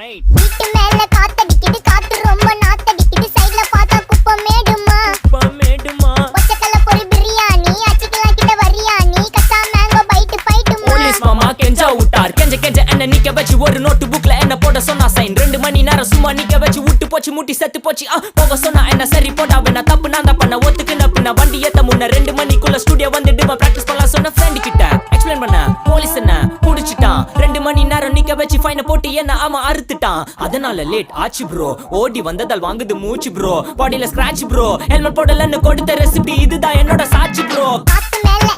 Alright. வீட்டு மேல காத்தடிக்குது, காத்து ரொம்ப நாத்தடிக்குது, சைடுல பார்த்தா குப்பை மேடுமா. பச்சைக்கல்ல பொரி பிரியாணி, அச்சிக்கலாம் கிட்ட வரியாணி, கச்சா மேங்கோ பைட்டு பைட்டுமா. போலீஸ் மாமா கெஞ்சா விட்டார், கெஞ்ச என்ன நிக்க வச்சு ஒரு நோட்டு புக்ல என்ன போட சொன்னா சைன். 2 மணி நேரம் சும்மா நிக்க வச்சு விட்டு போச்சு, முட்டி செத்து போச்சு. போக சொன்னா என்ன சரி போட்டா வேணா, தப்பு நான் தான் பண்ண ஒத்துக்குன பின்ன வண்டி ஏத்த முன்ன 2 மணிக்குள்ள ஸ்டுடியோ வந்துட்டு பிராக்டிஸ் பண்ணலாம் சொன்ன ஃப்ரெண்ட் கிட்ட எக்ஸ்பிளைன் பண்ண. போலீஸ் என்ன புடிச்சிட்டான், 2 மணி நேரம் நிக்க வச்சு ஃபைனை போட்டு என்ன அவன் அறுத்துட்டான். அதனால லேட் ஆச்சு ப்ரோ, ஓடி வந்ததால் வாங்குது மூச்சு ப்ரோ, பாடியில ஸ்கிராட்ச் ப்ரோ, ஹெல்மெட் போடலன்னு கொடுத்த ரெசிபி இதுதான் என்னோட சாட்சி ப்ரோ. காத்து மேல